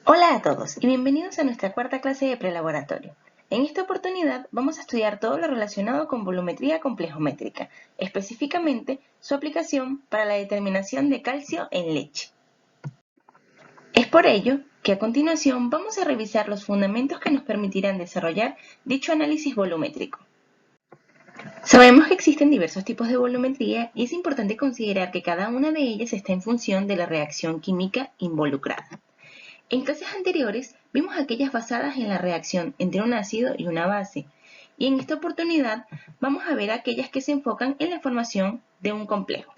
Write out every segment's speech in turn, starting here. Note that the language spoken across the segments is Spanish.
Hola a todos y bienvenidos a nuestra cuarta clase de prelaboratorio. En esta oportunidad vamos a estudiar todo lo relacionado con volumetría complejométrica, específicamente su aplicación para la determinación de calcio en leche. Es por ello que a continuación vamos a revisar los fundamentos que nos permitirán desarrollar dicho análisis volumétrico. Sabemos que existen diversos tipos de volumetría y es importante considerar que cada una de ellas está en función de la reacción química involucrada. En clases anteriores vimos aquellas basadas en la reacción entre un ácido y una base, y en esta oportunidad vamos a ver aquellas que se enfocan en la formación de un complejo.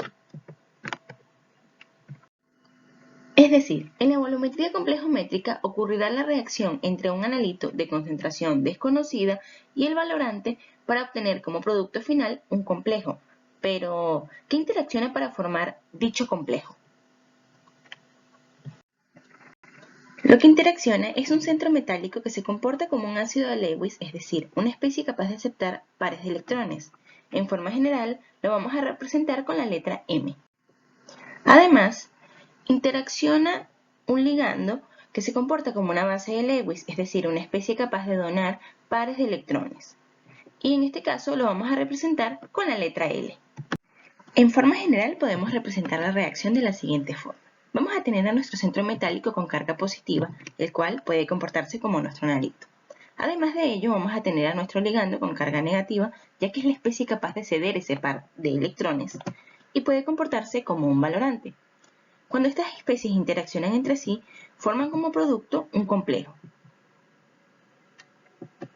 Es decir, en la volumetría complejométrica ocurrirá la reacción entre un analito de concentración desconocida y el valorante para obtener como producto final un complejo. Pero, ¿qué interacciona para formar dicho complejo? Lo que interacciona es un centro metálico que se comporta como un ácido de Lewis, es decir, una especie capaz de aceptar pares de electrones. En forma general, lo vamos a representar con la letra M. Además, interacciona un ligando que se comporta como una base de Lewis, es decir, una especie capaz de donar pares de electrones. Y en este caso lo vamos a representar con la letra L. En forma general podemos representar la reacción de la siguiente forma. Vamos a tener a nuestro centro metálico con carga positiva, el cual puede comportarse como nuestro analito. Además de ello, vamos a tener a nuestro ligando con carga negativa, ya que es la especie capaz de ceder ese par de electrones y puede comportarse como un valorante. Cuando estas especies interaccionan entre sí, forman como producto un complejo.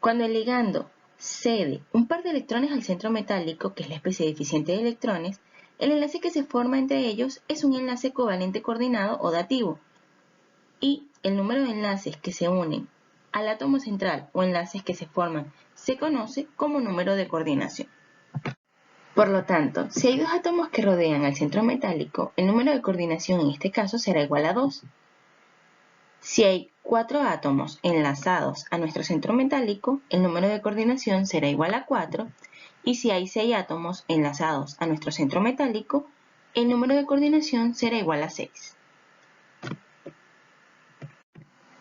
Cuando el ligando cede un par de electrones al centro metálico, que es la especie deficiente de electrones, el enlace que se forma entre ellos es un enlace covalente coordinado o dativo, y el número de enlaces que se unen al átomo central o enlaces que se forman se conoce como número de coordinación. Por lo tanto, si hay dos átomos que rodean al centro metálico, el número de coordinación en este caso será igual a 2. Si hay 4 átomos enlazados a nuestro centro metálico, el número de coordinación será igual a 4, y si hay 6 átomos enlazados a nuestro centro metálico, el número de coordinación será igual a 6.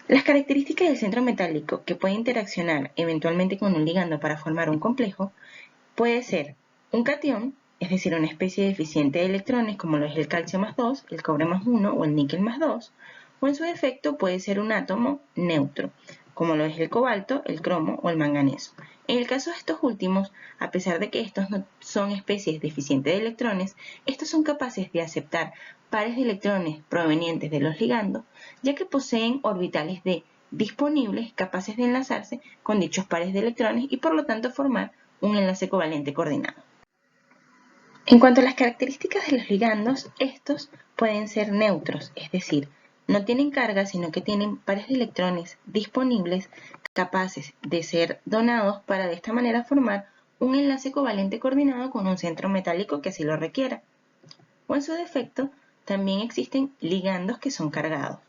Las características del centro metálico que puede interaccionar eventualmente con un ligando para formar un complejo puede ser un catión, es decir, una especie deficiente de electrones como lo es el calcio más 2, el cobre más 1 o el níquel más 2, o en su defecto puede ser un átomo neutro, como lo es el cobalto, el cromo o el manganeso. En el caso de estos últimos, a pesar de que estos no son especies deficientes de electrones, estos son capaces de aceptar pares de electrones provenientes de los ligandos, ya que poseen orbitales D disponibles capaces de enlazarse con dichos pares de electrones y por lo tanto formar un enlace covalente coordinado. En cuanto a las características de los ligandos, estos pueden ser neutros, es decir, no tienen carga, sino que tienen pares de electrones disponibles capaces de ser donados para de esta manera formar un enlace covalente coordinado con un centro metálico que así lo requiera. O en su defecto, también existen ligandos que son cargados,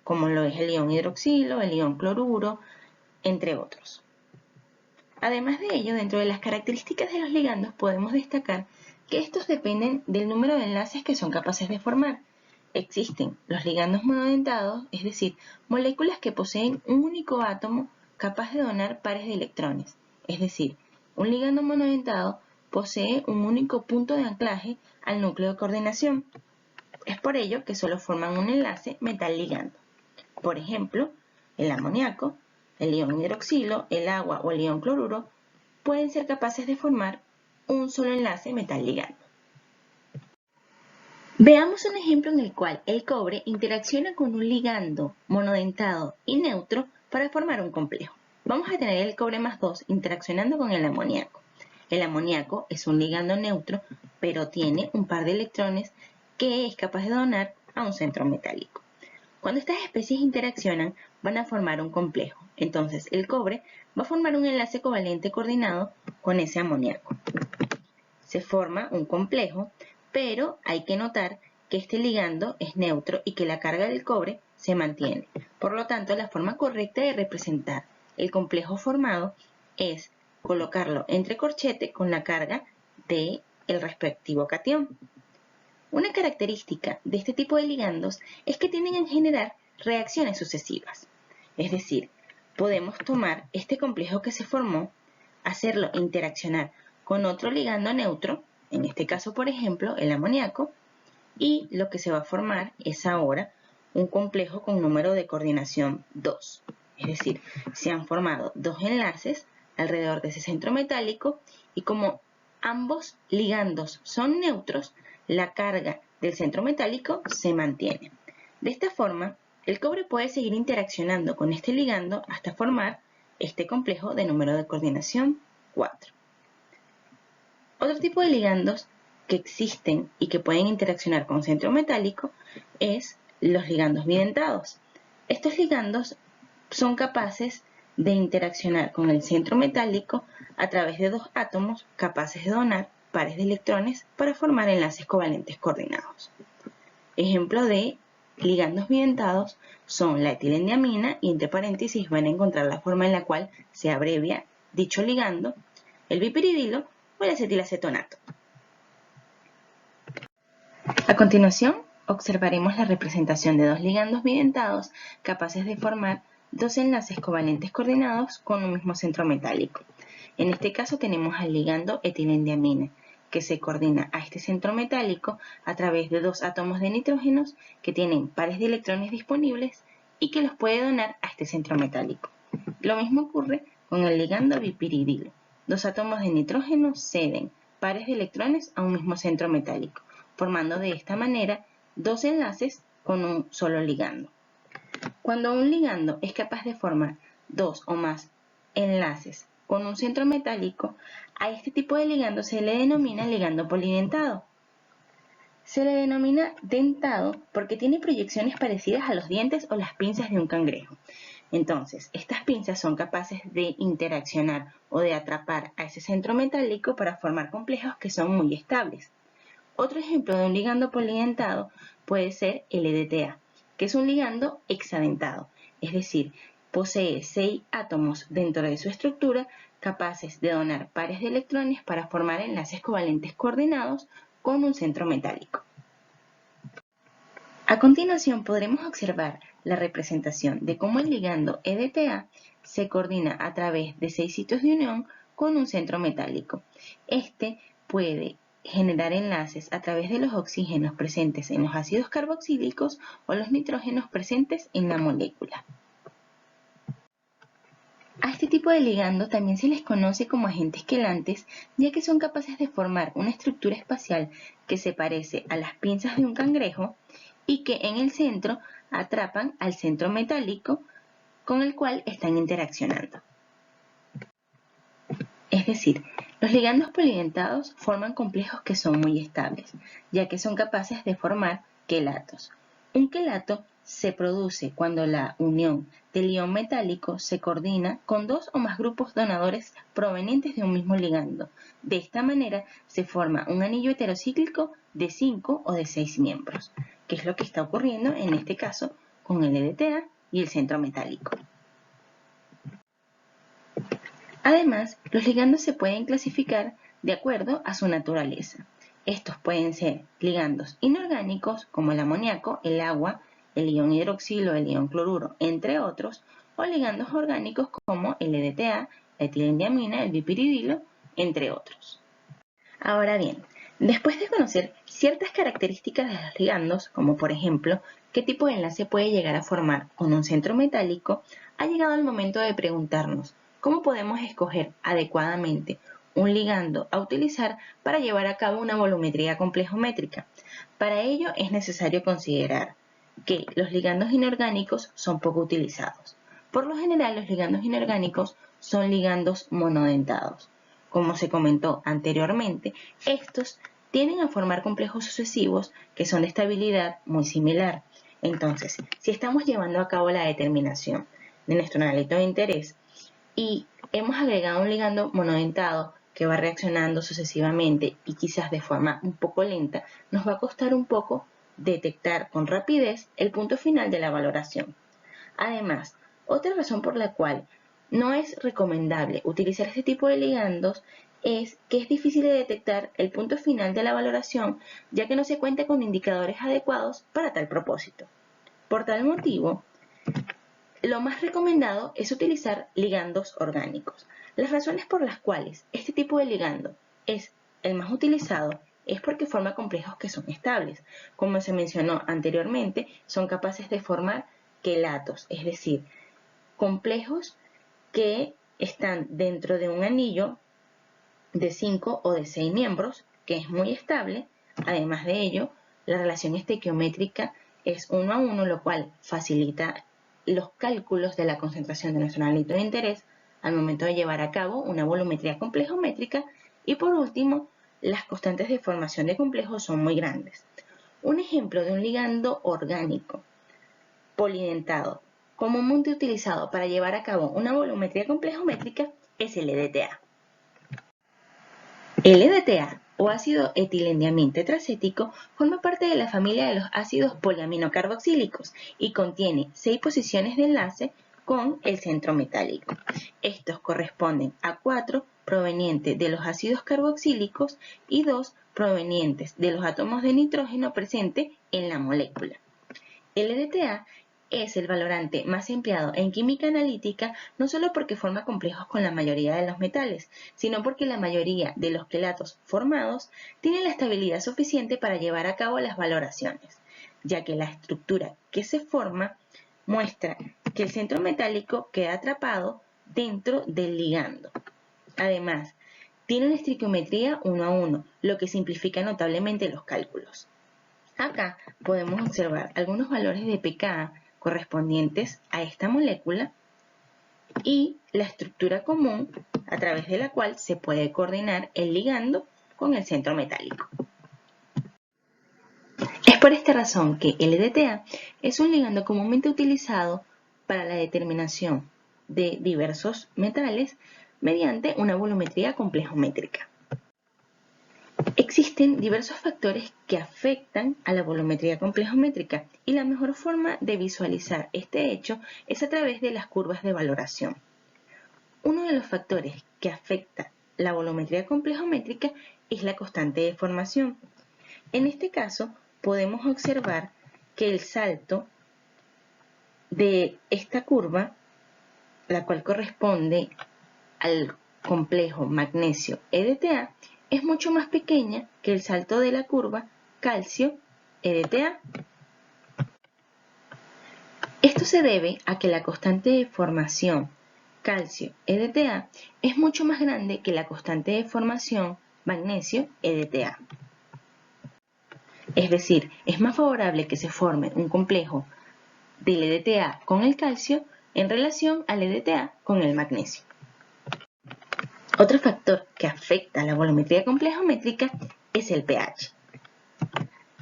como lo es el ion hidroxilo, el ion cloruro, entre otros. Además de ello, dentro de las características de los ligandos podemos destacar que estos dependen del número de enlaces que son capaces de formar. Existen los ligandos monodentados, es decir, moléculas que poseen un único átomo capaz de donar pares de electrones. Es decir, un ligando monodentado posee un único punto de anclaje al núcleo de coordinación. Es por ello que solo forman un enlace metal-ligando. Por ejemplo, el amoníaco, el ion hidroxilo, el agua o el ion cloruro pueden ser capaces de formar un solo enlace metal-ligando. Veamos un ejemplo en el cual el cobre interacciona con un ligando monodentado y neutro para formar un complejo. Vamos a tener el cobre más 2 interaccionando con el amoníaco. El amoníaco es un ligando neutro, pero tiene un par de electrones que es capaz de donar a un centro metálico. Cuando estas especies interaccionan, van a formar un complejo. Entonces, el cobre va a formar un enlace covalente coordinado con ese amoníaco. Se forma un complejo, pero hay que notar que este ligando es neutro y que la carga del cobre se mantiene. Por lo tanto, la forma correcta de representar el complejo formado es colocarlo entre corchete con la carga del respectivo catión. Una característica de este tipo de ligandos es que tienden a generar reacciones sucesivas. Es decir, podemos tomar este complejo que se formó, hacerlo interaccionar con otro ligando neutro, en este caso, por ejemplo, el amoníaco, y lo que se va a formar es ahora un complejo con número de coordinación 2. Es decir, se han formado dos enlaces alrededor de ese centro metálico y como ambos ligandos son neutros, la carga del centro metálico se mantiene. De esta forma, el cobre puede seguir interaccionando con este ligando hasta formar este complejo de número de coordinación 4. Otro tipo de ligandos que existen y que pueden interaccionar con centro metálico es los ligandos bidentados. Estos ligandos son capaces de interaccionar con el centro metálico a través de dos átomos capaces de donar pares de electrones para formar enlaces covalentes coordinados. Ejemplo de ligandos bidentados son la etilendiamina y entre paréntesis van a encontrar la forma en la cual se abrevia dicho ligando, el bipiridilo o el acetilacetonato. A continuación, observaremos la representación de dos ligandos bidentados capaces de formar dos enlaces covalentes coordinados con un mismo centro metálico. En este caso tenemos al ligando etilendiamina, que se coordina a este centro metálico a través de dos átomos de nitrógenos que tienen pares de electrones disponibles y que los puede donar a este centro metálico. Lo mismo ocurre con el ligando bipiridilo. Dos átomos de nitrógeno ceden pares de electrones a un mismo centro metálico, formando de esta manera dos enlaces con un solo ligando. Cuando un ligando es capaz de formar dos o más enlaces con un centro metálico, a este tipo de ligando se le denomina ligando polidentado. Se le denomina dentado porque tiene proyecciones parecidas a los dientes o las pinzas de un cangrejo. Entonces, estas pinzas son capaces de interaccionar o de atrapar a ese centro metálico para formar complejos que son muy estables. Otro ejemplo de un ligando polidentado puede ser el EDTA, que es un ligando hexadentado, es decir, posee 6 átomos dentro de su estructura capaces de donar pares de electrones para formar enlaces covalentes coordinados con un centro metálico. A continuación podremos observar la representación de cómo el ligando EDTA se coordina a través de 6 sitios de unión con un centro metálico. Este puede generar enlaces a través de los oxígenos presentes en los ácidos carboxílicos o los nitrógenos presentes en la molécula. A este tipo de ligando también se les conoce como agentes quelantes, ya que son capaces de formar una estructura espacial que se parece a las pinzas de un cangrejo y que en el centro atrapan al centro metálico con el cual están interaccionando. Es decir, los ligandos polidentados forman complejos que son muy estables, ya que son capaces de formar quelatos. Un quelato se produce cuando la unión del ion metálico se coordina con dos o más grupos donadores provenientes de un mismo ligando. De esta manera se forma un anillo heterocíclico de 5 o de 6 miembros, que es lo que está ocurriendo en este caso con el EDTA y el centro metálico. Además, los ligandos se pueden clasificar de acuerdo a su naturaleza. Estos pueden ser ligandos inorgánicos como el amoníaco, el agua, el ion hidroxilo, el ion cloruro, entre otros, o ligandos orgánicos como el EDTA, la etilendiamina, el bipiridilo, entre otros. Ahora bien, después de conocer ciertas características de los ligandos, como por ejemplo, qué tipo de enlace puede llegar a formar con un centro metálico, ha llegado el momento de preguntarnos cómo podemos escoger adecuadamente un ligando a utilizar para llevar a cabo una volumetría complejométrica. Para ello es necesario considerar que los ligandos inorgánicos son poco utilizados. Por lo general, los ligandos inorgánicos son ligandos monodentados. Como se comentó anteriormente, estos tienden a formar complejos sucesivos que son de estabilidad muy similar. Entonces, si estamos llevando a cabo la determinación de nuestro analito de interés y hemos agregado un ligando monodentado que va reaccionando sucesivamente y quizás de forma un poco lenta, nos va a costar un poco detectar con rapidez el punto final de la valoración. Además, otra razón por la cual no es recomendable utilizar este tipo de ligandos es que es difícil de detectar el punto final de la valoración, ya que no se cuenta con indicadores adecuados para tal propósito. Por tal motivo, Lo más recomendado es utilizar ligandos orgánicos. Las razones por las cuales este tipo de ligando es el más utilizado es porque forma complejos que son estables. Como se mencionó anteriormente, son capaces de formar quelatos, es decir, complejos que están dentro de un anillo de 5 o de 6 miembros, que es muy estable. Además de ello, la relación estequiométrica es 1 a 1, lo cual facilita los cálculos de la concentración de nuestro analito de interés al momento de llevar a cabo una volumetría complejométrica. Y por último, las constantes de formación de complejos son muy grandes. Un ejemplo de un ligando orgánico polidentado comúnmente utilizado para llevar a cabo una volumetría complejométrica es el EDTA. El EDTA, o ácido etilendiamina tracético, forma parte de la familia de los ácidos poliaminocarboxílicos y contiene 6 posiciones de enlace con el centro metálico. Estos corresponden a 4 provenientes de los ácidos carboxílicos y 2 provenientes de los átomos de nitrógeno presentes en la molécula. El EDTA es el valorante más empleado en química analítica no solo porque forma complejos con la mayoría de los metales, sino porque la mayoría de los quelatos formados tienen la estabilidad suficiente para llevar a cabo las valoraciones, ya que la estructura que se forma muestra que el centro metálico queda atrapado dentro del ligando. Además, tiene una estequiometría 1 a 1, lo que simplifica notablemente los cálculos. Acá podemos observar algunos valores de pKa correspondientes a esta molécula y la estructura común a través de la cual se puede coordinar el ligando con el centro metálico. Es por esta razón que el EDTA es un ligando comúnmente utilizado para la determinación de diversos metales mediante una volumetría complejométrica. Existen diversos factores que afectan a la volumetría complejométrica y la mejor forma de visualizar este hecho es a través de las curvas de valoración. Uno de los factores que afecta la volumetría complejométrica es la constante de formación. En este caso, podemos observar que el salto de esta curva, la cual corresponde al complejo magnesio EDTA, es mucho más pequeña que el salto de la curva calcio EDTA. Esto se debe a que la constante de formación calcio EDTA es mucho más grande que la constante de formación magnesio EDTA. Es decir, es más favorable que se forme un complejo del EDTA con el calcio en relación al EDTA con el magnesio. Otro factor que afecta a la volumetría complejométrica es el pH.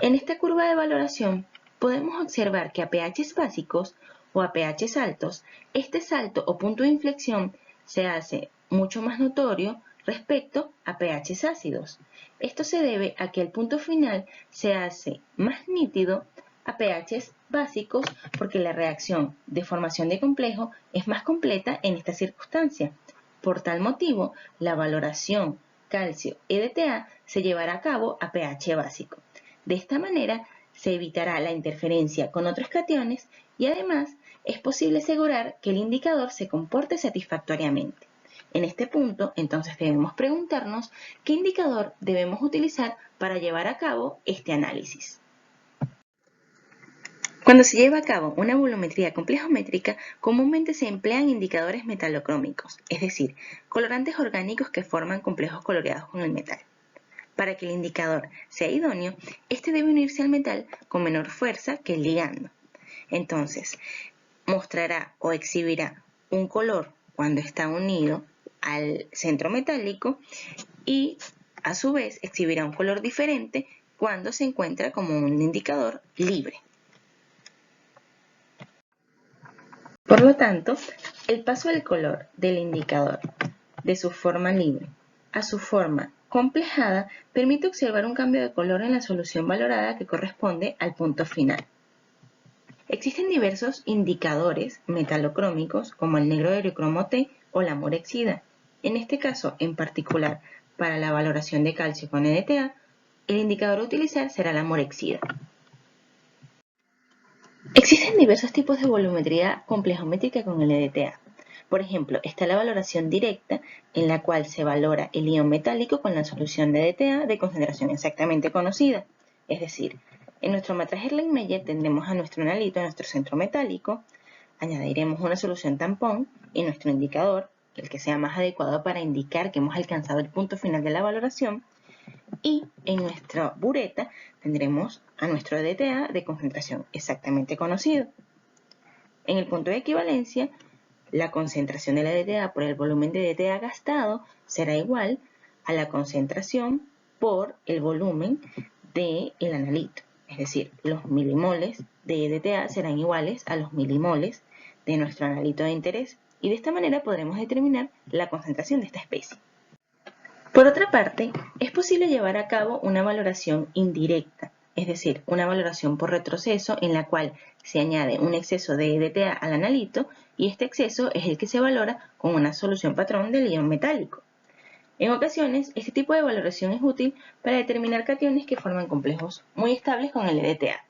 En esta curva de valoración podemos observar que a pHs básicos o a pHs altos, este salto o punto de inflexión se hace mucho más notorio respecto a pHs ácidos. Esto se debe a que el punto final se hace más nítido a pHs básicos porque la reacción de formación de complejo es más completa en esta circunstancia. Por tal motivo, la valoración calcio-EDTA se llevará a cabo a pH básico. De esta manera, se evitará la interferencia con otros cationes y además es posible asegurar que el indicador se comporte satisfactoriamente. En este punto, entonces debemos preguntarnos qué indicador debemos utilizar para llevar a cabo este análisis. Cuando se lleva a cabo una volumetría complejométrica, comúnmente se emplean indicadores metalocrómicos, es decir, colorantes orgánicos que forman complejos coloreados con el metal. Para que el indicador sea idóneo, este debe unirse al metal con menor fuerza que el ligando. Entonces, mostrará o exhibirá un color cuando está unido al centro metálico y, a su vez, exhibirá un color diferente cuando se encuentra como un indicador libre. Por lo tanto, el paso del color del indicador de su forma libre a su forma complejada permite observar un cambio de color en la solución valorada que corresponde al punto final. Existen diversos indicadores metalocrómicos como el negro eriocromo T o la morexida. En este caso, en particular, para la valoración de calcio con EDTA, el indicador a utilizar será la morexida. Existen diversos tipos de volumetría complejométrica con el EDTA. Por ejemplo, está la valoración directa, en la cual se valora el ion metálico con la solución de EDTA de concentración exactamente conocida. Es decir, en nuestro matraje Erlenmeyer tendremos a nuestro analito, a nuestro centro metálico, añadiremos una solución tampón y nuestro indicador, el que sea más adecuado para indicar que hemos alcanzado el punto final de la valoración, y en nuestra bureta tendremos a nuestro EDTA de concentración exactamente conocido. En el punto de equivalencia, la concentración de la EDTA por el volumen de EDTA gastado será igual a la concentración por el volumen del analito. Es decir, los milimoles de EDTA serán iguales a los milimoles de nuestro analito de interés, y de esta manera podremos determinar la concentración de esta especie. Por otra parte, es posible llevar a cabo una valoración indirecta, es decir, una valoración por retroceso en la cual se añade un exceso de EDTA al analito y este exceso es el que se valora con una solución patrón del ion metálico. En ocasiones, este tipo de valoración es útil para determinar cationes que forman complejos muy estables con el EDTA.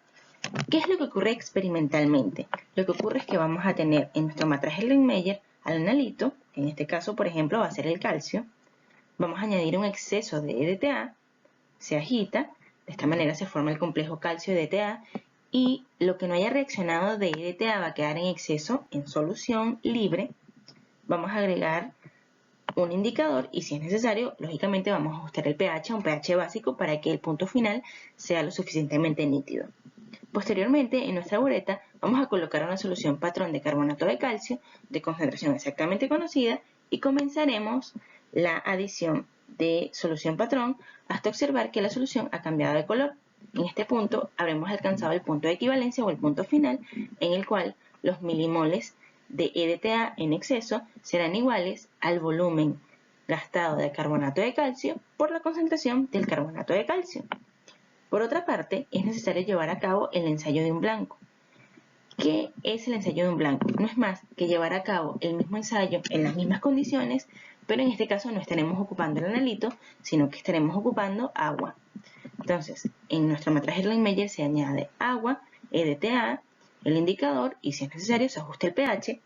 ¿Qué es lo que ocurre experimentalmente? Lo que ocurre es que vamos a tener en nuestro matraje Erlenmeyer al analito, que en este caso, por ejemplo, va a ser el calcio. Vamos a añadir un exceso de EDTA, se agita, de esta manera se forma el complejo calcio-EDTA y lo que no haya reaccionado de EDTA va a quedar en exceso en solución libre. Vamos a agregar un indicador y si es necesario, lógicamente vamos a ajustar el pH a un pH básico para que el punto final sea lo suficientemente nítido. Posteriormente, en nuestra bureta, vamos a colocar una solución patrón de carbonato de calcio de concentración exactamente conocida y comenzaremos la adición de solución patrón hasta observar que la solución ha cambiado de color. En este punto habremos alcanzado el punto de equivalencia o el punto final en el cual los milimoles de EDTA en exceso serán iguales al volumen gastado de carbonato de calcio por la concentración del carbonato de calcio. Por otra parte, es necesario llevar a cabo el ensayo de un blanco. ¿Qué es el ensayo de un blanco? No es más que llevar a cabo el mismo ensayo en las mismas condiciones, pero en este caso no estaremos ocupando el analito, sino que estaremos ocupando agua. Entonces, en nuestro matraje Erlenmeyer se añade agua, EDTA, el indicador y si es necesario se ajusta el pH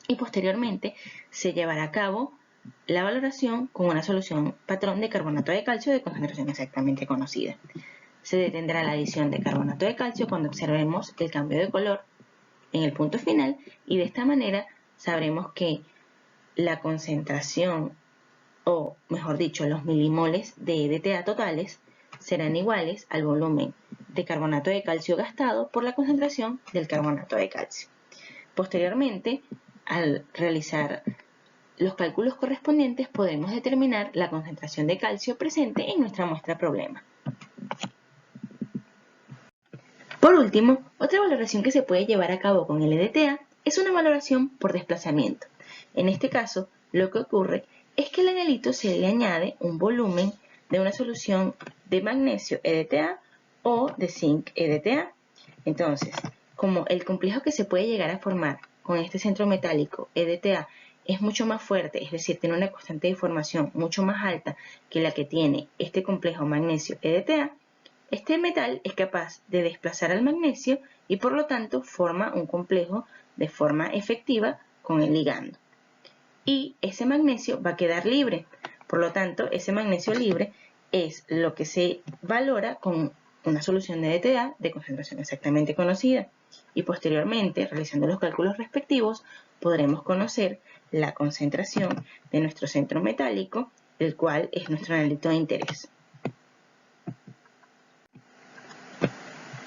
y posteriormente se llevará a cabo la valoración con una solución patrón de carbonato de calcio de concentración exactamente conocida. Se detendrá la adición de carbonato de calcio cuando observemos el cambio de color en el punto final y de esta manera sabremos que la concentración o mejor dicho los milimoles de EDTA totales serán iguales al volumen de carbonato de calcio gastado por la concentración del carbonato de calcio. Posteriormente, al realizar los cálculos correspondientes podremos determinar la concentración de calcio presente en nuestra muestra problema. Por último, otra valoración que se puede llevar a cabo con el EDTA es una valoración por desplazamiento. En este caso, lo que ocurre es que al analito se le añade un volumen de una solución de magnesio EDTA o de zinc EDTA. Entonces, como el complejo que se puede llegar a formar con este centro metálico EDTA es mucho más fuerte, es decir, tiene una constante de formación mucho más alta que la que tiene este complejo magnesio EDTA, este metal es capaz de desplazar al magnesio y por lo tanto forma un complejo de forma efectiva con el ligando. Y ese magnesio va a quedar libre. Por lo tanto, ese magnesio libre es lo que se valora con una solución de EDTA de concentración exactamente conocida. Y posteriormente, realizando los cálculos respectivos, podremos conocer la concentración de nuestro centro metálico, el cual es nuestro analito de interés.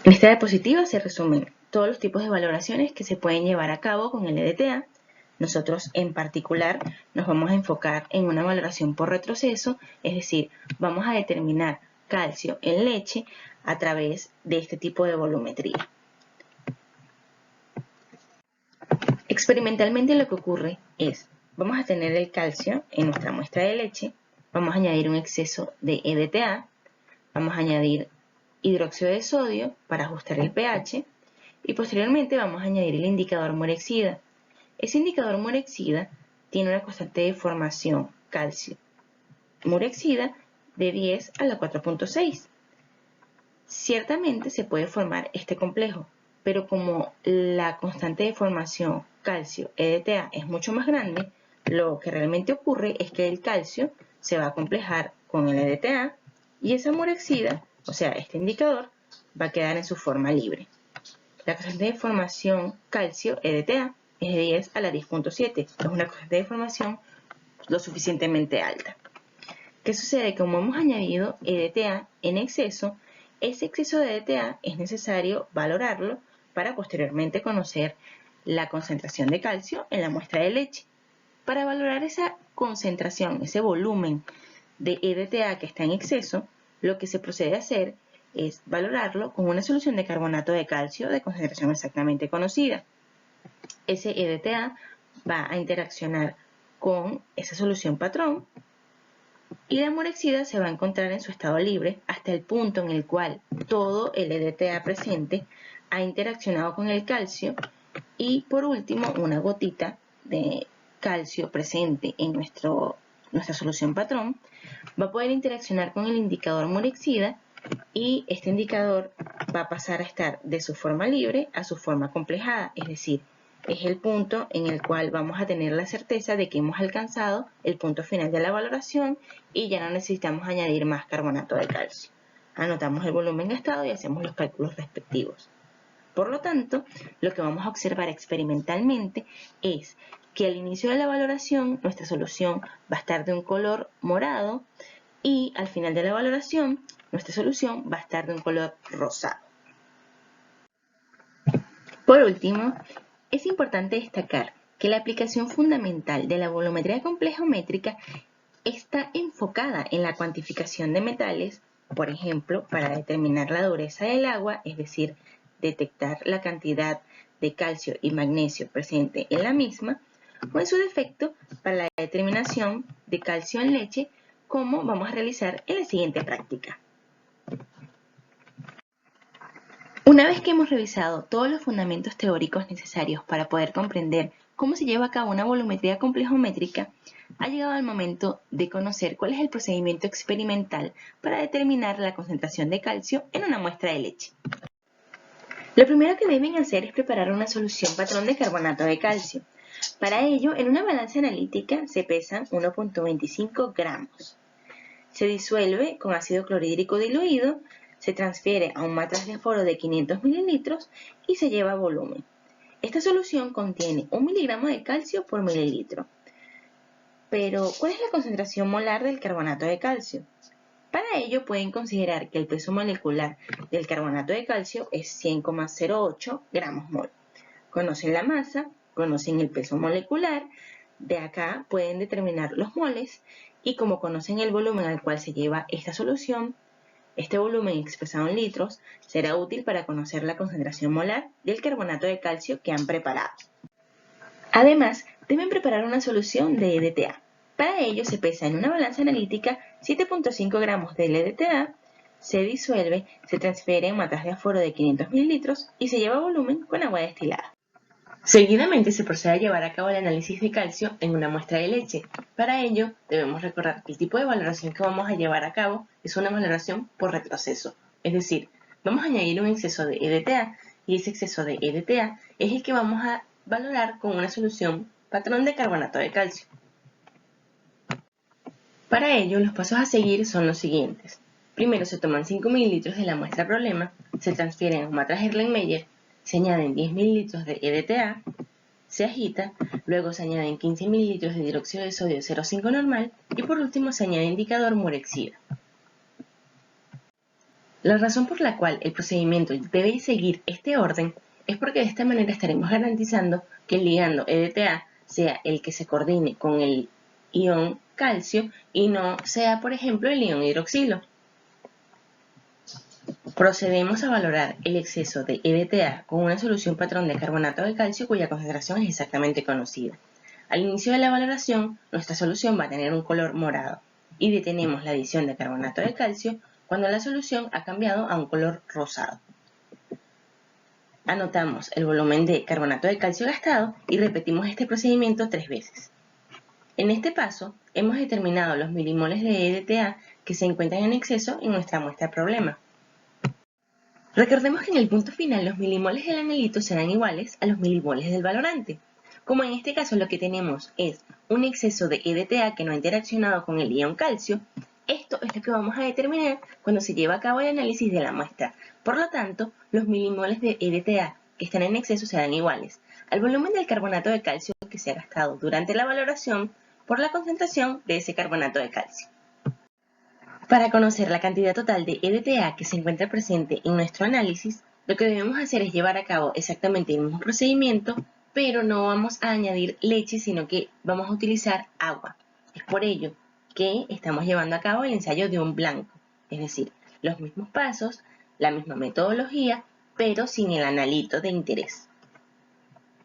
En esta diapositiva se resumen todos los tipos de valoraciones que se pueden llevar a cabo con el EDTA. Nosotros en particular nos vamos a enfocar en una valoración por retroceso, es decir, vamos a determinar calcio en leche a través de este tipo de volumetría. Experimentalmente lo que ocurre es, vamos a tener el calcio en nuestra muestra de leche, vamos a añadir un exceso de EDTA, vamos a añadir hidróxido de sodio para ajustar el pH y posteriormente vamos a añadir el indicador Morexida. Ese indicador Morexida tiene una constante de formación calcio Morexida de 10 a la 4.6. Ciertamente se puede formar este complejo, pero como la constante de formación calcio EDTA es mucho más grande, lo que realmente ocurre es que el calcio se va a complejar con el EDTA y esa murexida, o sea, este indicador, va a quedar en su forma libre. La constante de formación calcio EDTA es de 10 a la 10.7, es una constante de formación lo suficientemente alta. ¿Qué sucede? Como hemos añadido EDTA en exceso, ese exceso de EDTA es necesario valorarlo para posteriormente conocer la concentración de calcio en la muestra de leche. Para valorar esa concentración, ese volumen de EDTA que está en exceso, lo que se procede a hacer es valorarlo con una solución de carbonato de calcio de concentración exactamente conocida. Ese EDTA va a interaccionar con esa solución patrón y la murexida se va a encontrar en su estado libre hasta el punto en el cual todo el EDTA presente ha interaccionado con el calcio y por último una gotita de calcio presente en nuestra solución patrón va a poder interaccionar con el indicador murexida y este indicador va a pasar a estar de su forma libre a su forma complejada, es decir, es el punto en el cual vamos a tener la certeza de que hemos alcanzado el punto final de la valoración y ya no necesitamos añadir más carbonato de calcio. Anotamos el volumen gastado y hacemos los cálculos respectivos. Por lo tanto, lo que vamos a observar experimentalmente es que al inicio de la valoración nuestra solución va a estar de un color morado y al final de la valoración nuestra solución va a estar de un color rosado. Por último, es importante destacar que la aplicación fundamental de la volumetría complejiométrica está enfocada en la cuantificación de metales, por ejemplo, para determinar la dureza del agua, es decir, detectar la cantidad de calcio y magnesio presente en la misma, o en su defecto, para la determinación de calcio en leche, como vamos a realizar en la siguiente práctica. Una vez que hemos revisado todos los fundamentos teóricos necesarios para poder comprender cómo se lleva a cabo una volumetría complejiométrica, ha llegado el momento de conocer cuál es el procedimiento experimental para determinar la concentración de calcio en una muestra de leche. Lo primero que deben hacer es preparar una solución patrón de carbonato de calcio. Para ello, en una balanza analítica se pesan 1.25 gramos. Se disuelve con ácido clorhídrico diluido, se transfiere a un matraz de aforo de 500 mililitros y se lleva a volumen. Esta solución contiene 1 miligramo de calcio por mililitro. Pero, ¿cuál es la concentración molar del carbonato de calcio? Para ello pueden considerar que el peso molecular del carbonato de calcio es 100,08 gramos mol. Conocen la masa, conocen el peso molecular, de acá pueden determinar los moles y como conocen el volumen al cual se lleva esta solución, este volumen expresado en litros será útil para conocer la concentración molar del carbonato de calcio que han preparado. Además, deben preparar una solución de EDTA. Para ello se pesa en una balanza analítica 7.5 gramos de EDTA, se disuelve, se transfiere en matraz de aforo de 500 mililitros y se lleva a volumen con agua destilada. Seguidamente se procede a llevar a cabo el análisis de calcio en una muestra de leche. Para ello, debemos recordar que el tipo de valoración que vamos a llevar a cabo es una valoración por retroceso. Es decir, vamos a añadir un exceso de EDTA y ese exceso de EDTA es el que vamos a valorar con una solución patrón de carbonato de calcio. Para ello, los pasos a seguir son los siguientes. Primero se toman 5 mililitros de la muestra problema, se transfieren a un matraz Erlenmeyer, se añaden 10 mililitros de EDTA, se agita, luego se añaden 15 mililitros de hidróxido de sodio 0,5 normal y por último se añade indicador murexida. La razón por la cual el procedimiento debe seguir este orden es porque de esta manera estaremos garantizando que el ligando EDTA sea el que se coordine con el ion calcio y no sea, por ejemplo, el ion hidroxilo. Procedemos a valorar el exceso de EDTA con una solución patrón de carbonato de calcio cuya concentración es exactamente conocida. Al inicio de la valoración, nuestra solución va a tener un color morado y detenemos la adición de carbonato de calcio cuando la solución ha cambiado a un color rosado. Anotamos el volumen de carbonato de calcio gastado y repetimos este procedimiento 3 veces. En este paso, hemos determinado los milimoles de EDTA que se encuentran en exceso en nuestra muestra problema. Recordemos que en el punto final los milimoles del analito serán iguales a los milimoles del valorante. Como en este caso lo que tenemos es un exceso de EDTA que no ha interaccionado con el ion calcio, esto es lo que vamos a determinar cuando se lleva a cabo el análisis de la muestra. Por lo tanto, los milimoles de EDTA que están en exceso serán iguales al volumen del carbonato de calcio que se ha gastado durante la valoración por la concentración de ese carbonato de calcio. Para conocer la cantidad total de EDTA que se encuentra presente en nuestro análisis, lo que debemos hacer es llevar a cabo exactamente el mismo procedimiento, pero no vamos a añadir leche, sino que vamos a utilizar agua. Es por ello que estamos llevando a cabo el ensayo de un blanco, es decir, los mismos pasos, la misma metodología, pero sin el analito de interés.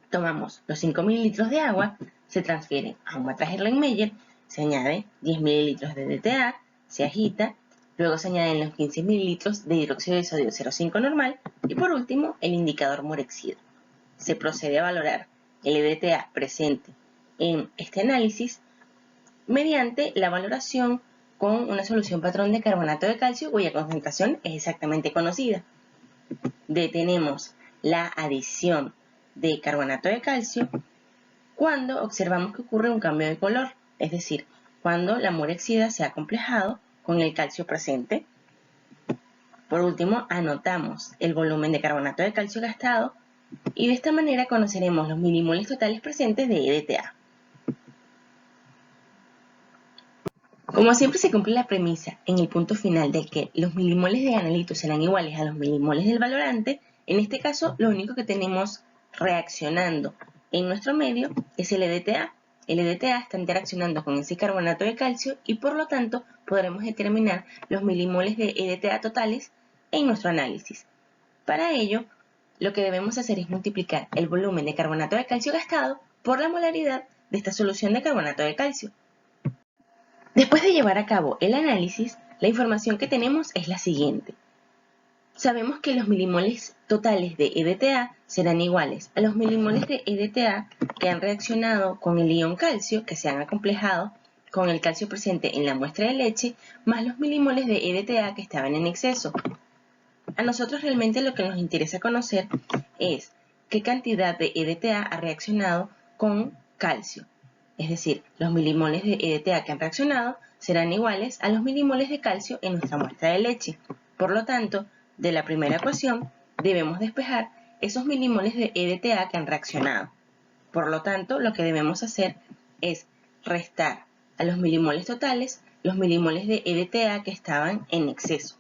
Tomamos los 5 mililitros de agua, se transfieren a un matraje Erlenmeyer, se añade 10 mililitros de EDTA, se agita, luego se añaden los 15 mililitros de hidróxido de sodio 0,5 normal y por último el indicador Morexida. Se procede a valorar el EDTA presente en este análisis mediante la valoración con una solución patrón de carbonato de calcio cuya concentración es exactamente conocida. Detenemos la adición de carbonato de calcio cuando observamos que ocurre un cambio de color, es decir, cuando la Morexida se ha complejado con el calcio presente. Por último, anotamos el volumen de carbonato de calcio gastado y de esta manera conoceremos los milimoles totales presentes de EDTA. Como siempre se cumple la premisa en el punto final de que los milimoles de analito serán iguales a los milimoles del valorante, en este caso lo único que tenemos reaccionando en nuestro medio es el EDTA. El EDTA está interaccionando con ese carbonato de calcio y por lo tanto podremos determinar los milimoles de EDTA totales en nuestro análisis. Para ello, lo que debemos hacer es multiplicar el volumen de carbonato de calcio gastado por la molaridad de esta solución de carbonato de calcio. Después de llevar a cabo el análisis, la información que tenemos es la siguiente. Sabemos que los milimoles totales de EDTA serán iguales a los milimoles de EDTA que han reaccionado con el ion calcio, que se han acomplejado con el calcio presente en la muestra de leche, más los milimoles de EDTA que estaban en exceso. A nosotros realmente lo que nos interesa conocer es qué cantidad de EDTA ha reaccionado con calcio. Es decir, los milimoles de EDTA que han reaccionado serán iguales a los milimoles de calcio en nuestra muestra de leche. Por lo tanto, de la primera ecuación debemos despejar esos milimoles de EDTA que han reaccionado. Por lo tanto, lo que debemos hacer es restar a los milimoles totales los milimoles de EDTA que estaban en exceso.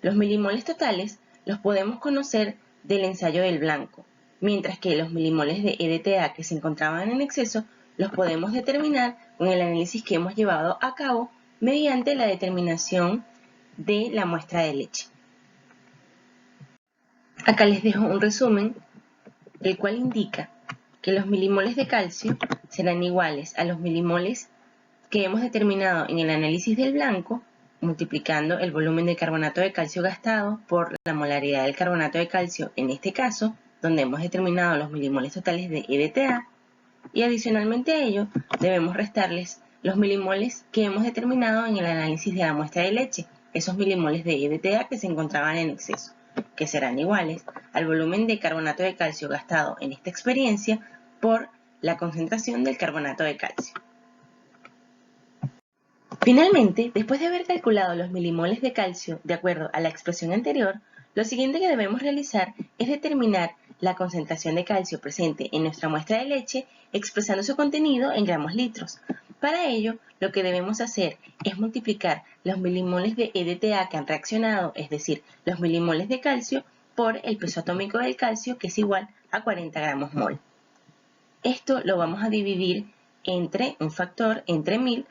Los milimoles totales los podemos conocer del ensayo del blanco, mientras que los milimoles de EDTA que se encontraban en exceso los podemos determinar con el análisis que hemos llevado a cabo mediante la determinación de la muestra de leche. Acá les dejo un resumen, el cual indica que los milimoles de calcio serán iguales a los milimoles que hemos determinado en el análisis del blanco, multiplicando el volumen de carbonato de calcio gastado por la molaridad del carbonato de calcio en este caso, donde hemos determinado los milimoles totales de EDTA, y adicionalmente a ello debemos restarles los milimoles que hemos determinado en el análisis de la muestra de leche, esos milimoles de EDTA que se encontraban en exceso, que serán iguales al volumen de carbonato de calcio gastado en esta experiencia por la concentración del carbonato de calcio. Finalmente, después de haber calculado los milimoles de calcio de acuerdo a la expresión anterior, lo siguiente que debemos realizar es determinar la concentración de calcio presente en nuestra muestra de leche expresando su contenido en gramos litros. Para ello, lo que debemos hacer es multiplicar los milimoles de EDTA que han reaccionado, es decir, los milimoles de calcio, por el peso atómico del calcio, que es igual a 40 gramos mol. Esto lo vamos a dividir entre un factor entre 1000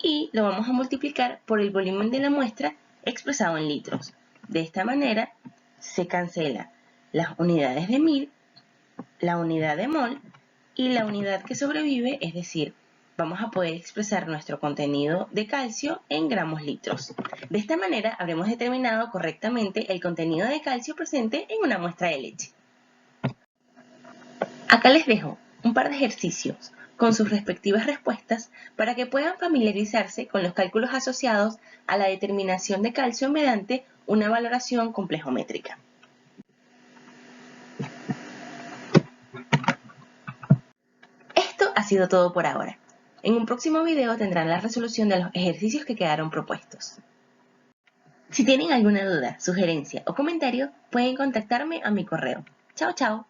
y lo vamos a multiplicar por el volumen de la muestra expresado en litros. De esta manera se cancelan las unidades de 1000, la unidad de mol y la unidad que sobrevive, es decir, vamos a poder expresar nuestro contenido de calcio en gramos litros. De esta manera habremos determinado correctamente el contenido de calcio presente en una muestra de leche. Acá les dejo un par de ejercicios con sus respectivas respuestas para que puedan familiarizarse con los cálculos asociados a la determinación de calcio mediante una valoración complejométrica. Esto ha sido todo por ahora. En un próximo video tendrán la resolución de los ejercicios que quedaron propuestos. Si tienen alguna duda, sugerencia o comentario, pueden contactarme a mi correo. Chao, chao.